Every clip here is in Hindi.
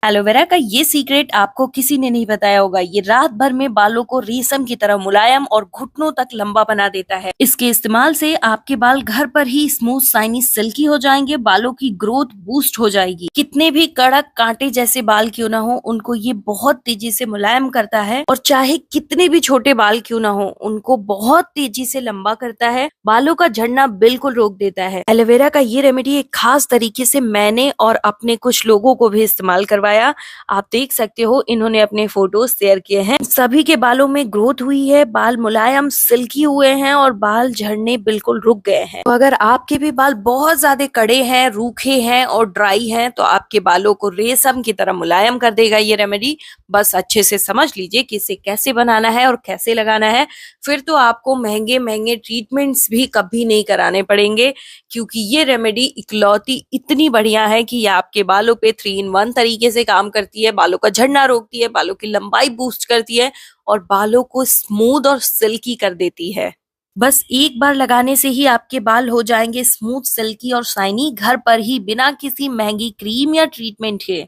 एलोवेरा का ये सीक्रेट आपको किसी ने नहीं बताया होगा। ये रात भर में बालों को रेशम की तरह मुलायम और घुटनों तक लंबा बना देता है। इसके इस्तेमाल से आपके बाल घर पर ही स्मूथ, शाइनी, सिल्की हो जाएंगे। बालों की ग्रोथ बूस्ट हो जाएगी। कितने भी कड़क कांटे जैसे बाल क्यों ना हो, उनको ये बहुत तेजी से मुलायम करता है। और चाहे कितने भी छोटे बाल क्यों ना हो, उनको बहुत तेजी से लंबा करता है। बालों का झड़ना बिल्कुल रोक देता है। एलोवेरा का ये रेमेडी एक खास तरीके से मैंने और अपने कुछ लोगों को भी इस्तेमाल करवाया। आप देख सकते हो, इन्होंने अपने फोटोज शेयर किए हैं। सभी के बालों में ग्रोथ हुई है, बाल मुलायम, सिल्की हुए हैं और बाल झड़ने बिल्कुल रुक गए हैं। तो अगर आपके भी बाल बहुत ज्यादा कड़े हैं, रूखे हैं और ड्राई हैं, तो आपके बालों को रेशम की तरह मुलायम कर देगा ये रेमेडी। बस अच्छे से समझ लीजिए कि इसे कैसे बनाना है और कैसे लगाना है। फिर तो आपको महंगे महंगे ट्रीटमेंट्स भी कभी नहीं कराने पड़ेंगे, क्योंकि ये रेमेडी इकलौती इतनी बढ़िया है कि ये आपके बालों पे 3 in 1 तरीके से काम करती है। बालों का झड़ना रोकती है, बालों की लंबाई बूस्ट करती है और बालों को स्मूथ और सिल्की कर देती है। बस एक बार लगाने से ही आपके बाल हो जाएंगे स्मूथ, सिल्की और शाइनी, घर पर ही, बिना किसी महंगी क्रीम या ट्रीटमेंट के।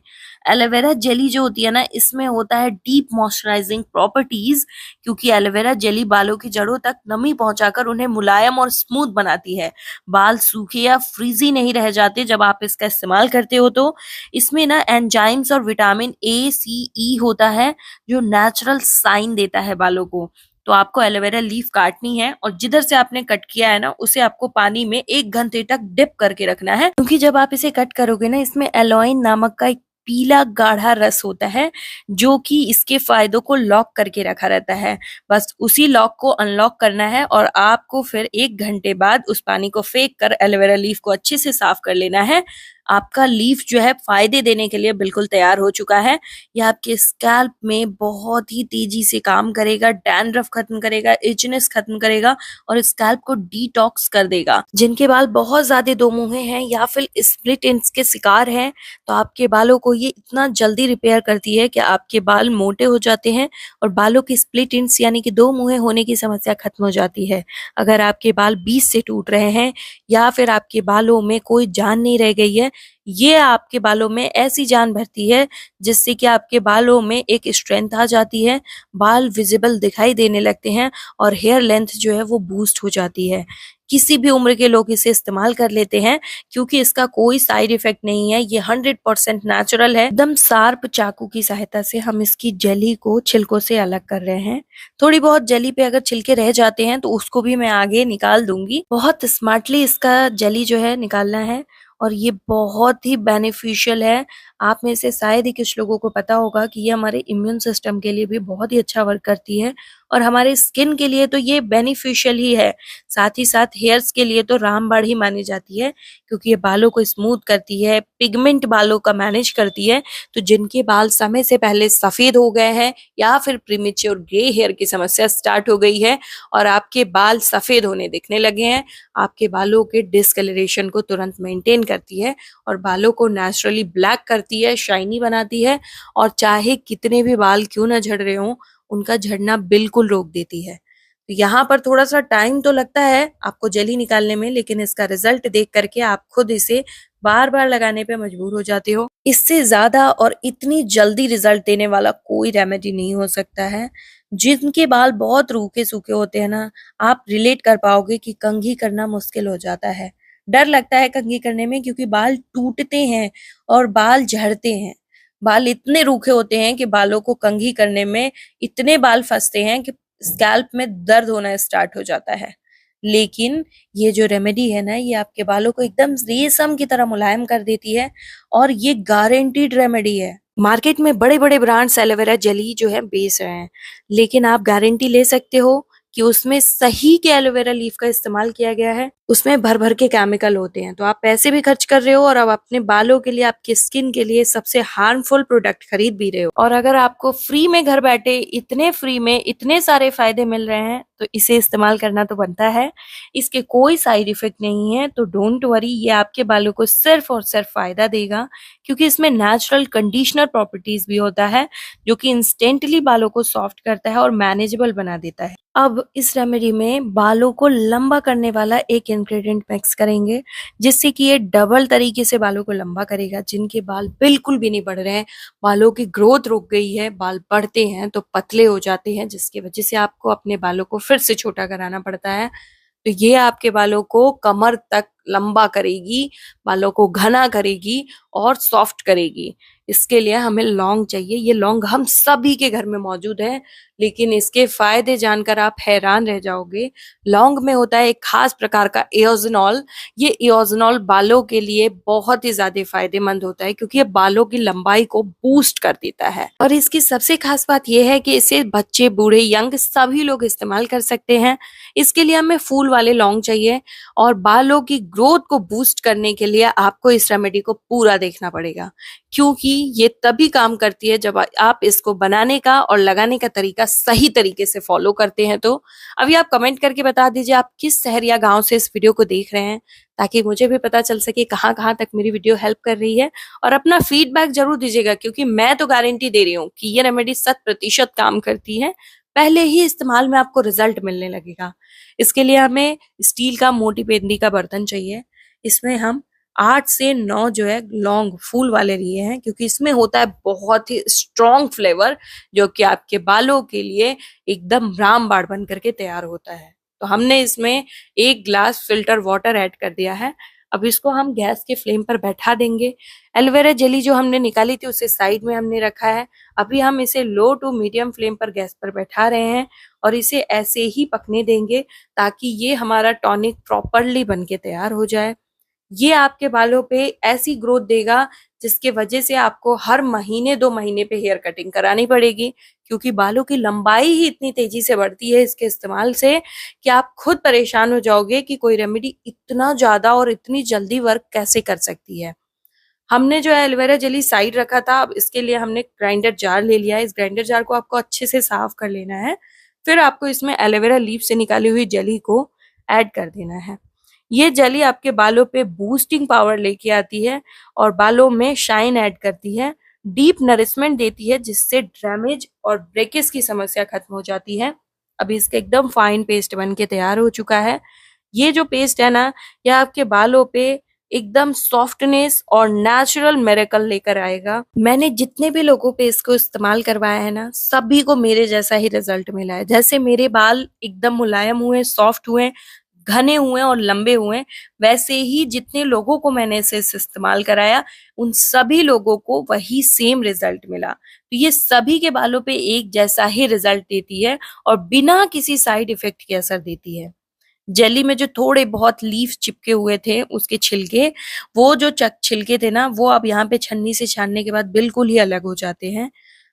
एलोवेरा जेली जो होती है ना, इसमें होता है डीप मॉइस्चराइजिंग प्रॉपर्टीज, क्योंकि एलोवेरा जेली बालों की जड़ों तक नमी पहुंचाकर उन्हें मुलायम और स्मूथ बनाती है। बाल सूखे या फ्रीजी नहीं रह जाते जब आप इसका इस्तेमाल करते हो। तो इसमें ना एंजाइम्स और विटामिन A, C, E होता है, जो नेचुरल साइन देता है बालों को। तो आपको एलोवेरा लीफ काटनी है और जिधर से आपने कट किया है ना, उसे आपको पानी में 1 घंटे तक डिप करके रखना है, क्योंकि जब आप इसे कट करोगे ना, इसमें एलोइन नामक का एक पीला गाढ़ा रस होता है, जो कि इसके फायदों को लॉक करके रखा रहता है। बस उसी लॉक को अनलॉक करना है और आपको फिर 1 घंटे बाद उस पानी को फेंक कर एलोवेरा लीफ को अच्छे से साफ कर लेना है। आपका लीफ जो है फायदे देने के लिए बिल्कुल तैयार हो चुका है। यह आपके स्कैल्प में बहुत ही तेजी से काम करेगा, डैंड्रफ खत्म करेगा, इचनेस खत्म करेगा और स्कैल्प को डिटॉक्स कर देगा। जिनके बाल बहुत ज्यादा दो मुंहे हैं या फिर स्प्लिट एंड्स के शिकार हैं, तो आपके बालों को ये इतना जल्दी रिपेयर करती है कि आपके बाल मोटे हो जाते हैं और बालों की स्प्लिट एंड्स यानी कि दो मुंहे होने की समस्या खत्म हो जाती है। अगर आपके बाल बीच से टूट रहे हैं या फिर आपके बालों में कोई जान नहीं रह गई है, ये आपके बालों में ऐसी जान भरती है जिससे कि आपके बालों में एक स्ट्रेंथ आ जाती है, बाल विजिबल दिखाई देने लगते हैं और हेयर लेंथ जो है वो बूस्ट हो जाती है। किसी भी उम्र के लोग इसे इस्तेमाल कर लेते हैं, क्योंकि इसका कोई साइड इफेक्ट नहीं है। ये 100% नेचुरल है। एकदम शार्प चाकू की सहायता से हम इसकी जेली को छिलकों से अलग कर रहे हैं। थोड़ी बहुत जेली पे अगर छिलके रह जाते हैं तो उसको भी मैं आगे निकाल दूंगी। बहुत स्मार्टली इसका जेली जो है निकालना है और ये बहुत ही बेनिफिशियल है। आप में से शायद ही कुछ लोगों को पता होगा कि ये हमारे इम्यून सिस्टम के लिए भी बहुत ही अच्छा वर्क करती है और हमारे स्किन के लिए तो ये बेनिफिशियल ही है। साथ ही साथ हेयर्स के लिए तो रामबाण ही मानी जाती है, क्योंकि ये बालों को स्मूथ करती है, पिगमेंट बालों का मैनेज करती है। तो जिनके बाल समय से पहले सफेद हो गए हैं या फिर प्रीमेच्योर ग्रे हेयर की समस्या स्टार्ट हो गई है और आपके बाल सफेद होने दिखने लगे हैं, आपके बालों के डिस्कलरेशन को तुरंत मेंटेन करती है और बालों को नेचुरली ब्लैक करती है, शाइनी बनाती है। और चाहे कितने भी बाल क्यों ना झड़ रहे हों, उनका झड़ना बिल्कुल रोक देती है। तो यहाँ पर थोड़ा सा टाइम तो लगता है आपको जेली निकालने में, लेकिन इसका रिजल्ट देख करके आप खुद इसे बार बार लगाने पे मजबूर हो जाते हो। इससे ज्यादा और इतनी जल्दी रिजल्ट देने वाला कोई रेमेडी नहीं हो सकता है। जिनके बाल बहुत रूखे सूखे होते हैं ना, आप रिलेट कर पाओगे कि कंघी करना मुश्किल हो जाता है। डर लगता है कंघी करने में, क्योंकि बाल टूटते हैं और बाल झड़ते हैं। बाल इतने रूखे होते हैं कि बालों को कंघी करने में इतने बाल फंसते हैं कि स्कैल्प में दर्द होना स्टार्ट हो जाता है। लेकिन ये जो रेमेडी है ना, ये आपके बालों को एकदम रेशम की तरह मुलायम कर देती है और ये गारंटीड रेमेडी है। मार्केट में बड़े बड़े ब्रांड्स एलोवेरा जेली जो है बेच रहे हैं, लेकिन आप गारंटी ले सकते हो कि उसमें सही के एलोवेरा लीफ का इस्तेमाल किया गया है। उसमें भर भर के केमिकल होते हैं। तो आप पैसे भी खर्च कर रहे हो और अब अपने बालों के लिए, आपकी स्किन के लिए सबसे हार्मफुल प्रोडक्ट खरीद भी रहे हो। और अगर आपको फ्री में घर बैठे इतने फ्री में इतने सारे फायदे मिल रहे हैं, तो इसे इस्तेमाल करना तो बनता है। इसके कोई साइड इफेक्ट नहीं है, तो डोंट वरी, ये आपके बालों को सिर्फ और सिर्फ फायदा देगा, क्योंकि इसमें नेचुरल कंडीशनर प्रॉपर्टीज भी होता है, जो कि इंस्टेंटली बालों को सॉफ्ट करता है और मैनेजेबल बना देता है। अब इस रेमेडी में बालों को लंबा करने वाला एक इंग्रेडिएंट मिक्स करेंगे, जिससे कि ये डबल तरीके से बालों को लंबा करेगा। जिनके बाल बिल्कुल भी नहीं बढ़ रहे हैं, बालों की ग्रोथ रुक गई है, बाल बढ़ते हैं तो पतले हो जाते हैं, जिसकी वजह से आपको अपने बालों को फिर से छोटा कराना पड़ता है। तो ये आपके बालों को कमर तक लंबा करेगी, बालों को घना करेगी और सॉफ्ट करेगी। इसके लिए हमें लौंग चाहिए। ये लौंग हम सभी के घर में मौजूद है, लेकिन इसके फायदे जानकर आप हैरान रह जाओगे। लौंग में होता है एक खास प्रकार का एओजिनॉल। ये एओजिनॉल बालों के लिए बहुत ही ज्यादा फायदेमंद होता है, क्योंकि ये बालों की लंबाई को बूस्ट कर देता है। और इसकी सबसे खास बात यह है कि इसे बच्चे, बूढ़े, यंग सभी लोग इस्तेमाल कर सकते हैं। इसके लिए हमें फूल वाले लौंग चाहिए, और बालों की ग्रोथ को बूस्ट करने के लिए आपको इस रेमेडी को पूरा देखना पड़ेगा, क्योंकि ये तभी काम करती है जब आप इसको बनाने का और लगाने का तरीका सही तरीके से फॉलो करते हैं। तो अभी आप कमेंट करके बता दीजिए आप किस शहर या गांव से इस वीडियो को देख रहे हैं, ताकि मुझे भी पता चल सके कहाँ कहाँ तक मेरी वीडियो हेल्प कर रही है। और अपना फीडबैक जरूर दीजिएगा, क्योंकि मैं तो गारंटी दे रही हूँ कि ये रेमेडी 100% काम करती है। पहले ही इस्तेमाल में आपको रिजल्ट मिलने लगेगा। इसके लिए हमें स्टील का मोटी पेंदी का बर्तन चाहिए। इसमें हम 8 से 9 जो है लौंग फूल वाले लिए हैं, क्योंकि इसमें होता है बहुत ही स्ट्रॉन्ग फ्लेवर, जो कि आपके बालों के लिए एकदम रामबाण बन करके तैयार होता है। तो हमने इसमें 1 ग्लास फिल्टर वाटर ऐड कर दिया है। अब इसको हम गैस के फ्लेम पर बैठा देंगे। एलोवेरा जेली जो हमने निकाली थी उसे साइड में हमने रखा है। अभी हम इसे लो टू मीडियम फ्लेम पर गैस पर बैठा रहे हैं, और इसे ऐसे ही पकने देंगे ताकि ये हमारा टॉनिक प्रॉपरली बन के तैयार हो जाए। ये आपके बालों पे ऐसी ग्रोथ देगा जिसके वजह से आपको हर महीने 2 महीने पे हेयर कटिंग करानी पड़ेगी, क्योंकि बालों की लंबाई ही इतनी तेजी से बढ़ती है इसके इस्तेमाल से कि आप खुद परेशान हो जाओगे कि कोई रेमेडी इतना ज्यादा और इतनी जल्दी वर्क कैसे कर सकती है। हमने जो है एलोवेरा जेली साइड रखा था, अब इसके लिए हमने ग्राइंडर जार ले लिया है। इस ग्राइंडर जार को आपको अच्छे से साफ कर लेना है। फिर आपको इसमें एलोवेरा लीफ से निकाली हुई जेली को ऐड कर देना है। ये जेली आपके बालों पे बूस्टिंग पावर लेके आती है और बालों में शाइन ऐड करती है, डीप नरिशमेंट देती है, जिससे डैमेज और ब्रेकेज की समस्या खत्म हो जाती है। अभी इसका एकदम फाइन पेस्ट बन के तैयार हो चुका है। ये जो पेस्ट है ना, यह आपके बालों पे एकदम सॉफ्टनेस और नेचुरल मिरेकल लेकर आएगा। मैंने जितने भी लोगों पे इसको इस्तेमाल करवाया है ना, सभी को मेरे जैसा ही रिजल्ट मिला है। जैसे मेरे बाल एकदम मुलायम हुए, सॉफ्ट हुए, घने हुए और लंबे हुए, वैसे ही जितने लोगों को मैंने इसे इस्तेमाल कराया उन सभी लोगों को वही सेम रिजल्ट मिला। तो ये सभी के बालों पे एक जैसा ही रिजल्ट देती है और बिना किसी साइड इफेक्ट के असर देती है। जेली में जो थोड़े बहुत लीफ चिपके हुए थे उसके छिलके, वो जो छिलके थे ना, वो अब यहाँ पे छन्नी से छानने के बाद बिल्कुल ही अलग हो जाते हैं।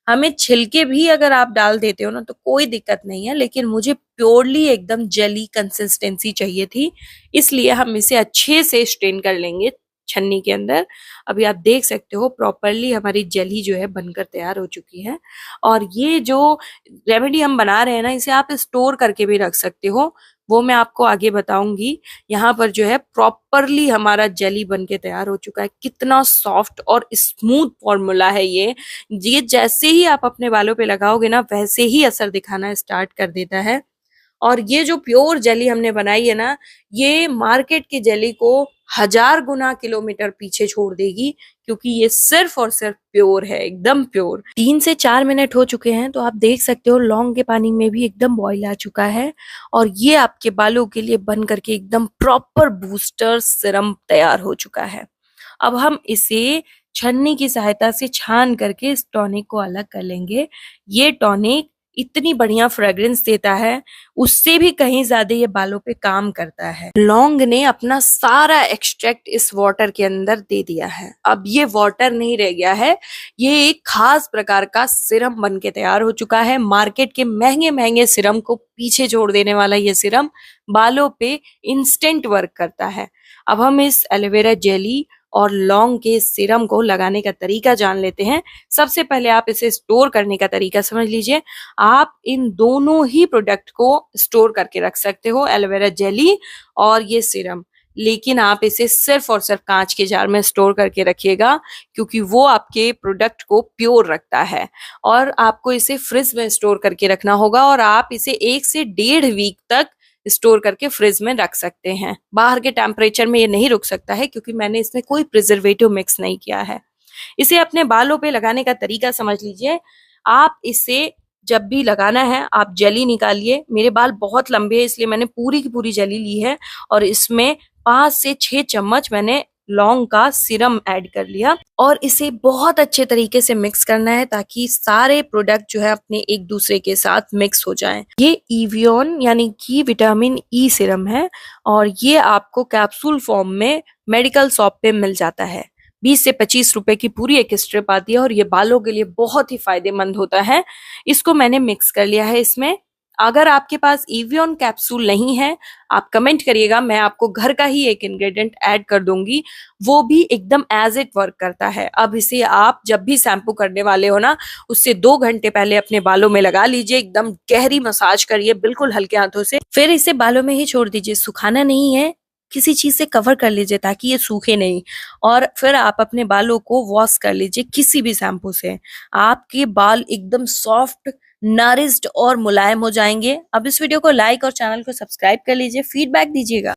हमें छिलके भी अगर आप डाल देते हो ना तो कोई दिक्कत नहीं है, लेकिन मुझे प्योरली एकदम जेली कंसिस्टेंसी चाहिए थी, इसलिए हम इसे अच्छे से स्ट्रेन कर लेंगे छन्नी के अंदर। अभी आप देख सकते हो प्रॉपरली हमारी जेली जो है बनकर तैयार हो चुकी है। और ये जो रेमेडी हम बना रहे हैं ना, इसे आप स्टोर करके भी रख सकते हो, वो मैं आपको आगे बताऊंगी। यहाँ पर जो है प्रॉपरली हमारा जेली बन के तैयार हो चुका है। कितना सॉफ्ट और स्मूथ फॉर्मूला है ये जैसे ही आप अपने बालों पे लगाओगे ना, वैसे ही असर दिखाना स्टार्ट कर देता है। और ये जो प्योर जेली हमने बनाई है ना, ये मार्केट की जेली को 1000 गुना किलोमीटर पीछे छोड़ देगी, क्योंकि ये सिर्फ और सिर्फ प्योर है, एकदम प्योर। 3 से 4 मिनट हो चुके हैं, तो आप देख सकते हो लौंग के पानी में भी एकदम बॉईल आ चुका है, और ये आपके बालों के लिए बन करके एकदम प्रॉपर बूस्टर सिरम तैयार हो चुका है। अब हम इसे छन्नी की सहायता से छान करके इस टॉनिक को अलग कर लेंगे। ये टॉनिक इतनी बढ़िया फ्रेग्रेंस देता है, उससे भी कहीं ज्यादा ये बालों पे काम करता है। लौंग ने अपना सारा एक्सट्रैक्ट इस वाटर के अंदर दे दिया है। अब ये वाटर नहीं रह गया है, ये एक खास प्रकार का सिरम बन के तैयार हो चुका है। मार्केट के महंगे महंगे सिरम को पीछे छोड़ देने वाला ये सिरम बालों पे इंस्टेंट वर्क करता है। अब हम इस एलोवेरा जेली और लौंग के सिरम को लगाने का तरीका जान लेते हैं। सबसे पहले आप इसे स्टोर करने का तरीका समझ लीजिए। आप इन दोनों ही प्रोडक्ट को स्टोर करके रख सकते हो, एलोवेरा जेली और ये सिरम, लेकिन आप इसे सिर्फ और सिर्फ कांच के जार में स्टोर करके रखिएगा, क्योंकि वो आपके प्रोडक्ट को प्योर रखता है। और आपको इसे फ्रिज में स्टोर करके रखना होगा, और आप इसे 1 से 1.5 वीक तक स्टोर करके फ्रिज में रख सकते हैं। बाहर के टेम्परेचर में ये नहीं रुक सकता है क्योंकि मैंने इसमें कोई प्रिजर्वेटिव मिक्स नहीं किया है। इसे अपने बालों पे लगाने का तरीका समझ लीजिए। आप इसे जब भी लगाना है आप जेली निकालिए। मेरे बाल बहुत लंबे हैं इसलिए मैंने पूरी की पूरी जेली ली है और इसमें 5 से 6 चम्मच मैंने लौंग का सिरम ऐड कर लिया और इसे बहुत अच्छे तरीके से मिक्स करना है ताकि सारे प्रोडक्ट जो है अपने एक दूसरे के साथ मिक्स हो जाएं। ये इवियन यानी कि विटामिन ई सिरम है और ये आपको कैप्सूल फॉर्म में मेडिकल शॉप पे मिल जाता है। 20 से 25 रुपए की पूरी एक स्ट्रिप आती है और ये बालों के लिए बहुत ही फायदेमंद होता है। इसको मैंने मिक्स कर लिया है इसमें। अगर आपके पास इवियन कैप्सूल नहीं है आप कमेंट करिएगा, मैं आपको घर का ही एक इंग्रेडिएंट ऐड कर दूंगी, वो भी एकदम एज इट वर्क करता है। अब इसे आप जब भी शैम्पू करने वाले हो ना उससे 2 घंटे पहले अपने बालों में लगा लीजिए। एकदम गहरी मसाज करिए बिल्कुल हल्के हाथों से, फिर इसे बालों में ही छोड़ दीजिए। सुखाना नहीं है, किसी चीज से कवर कर लीजिए ताकि ये सूखे नहीं और फिर आप अपने बालों को वॉश कर लीजिए किसी भी शैम्पू से। आपके बाल एकदम सॉफ्ट, नरिश्ड और मुलायम हो जाएंगे। अब इस वीडियो को लाइक और चैनल को सब्सक्राइब कर लीजिए, फीडबैक दीजिएगा।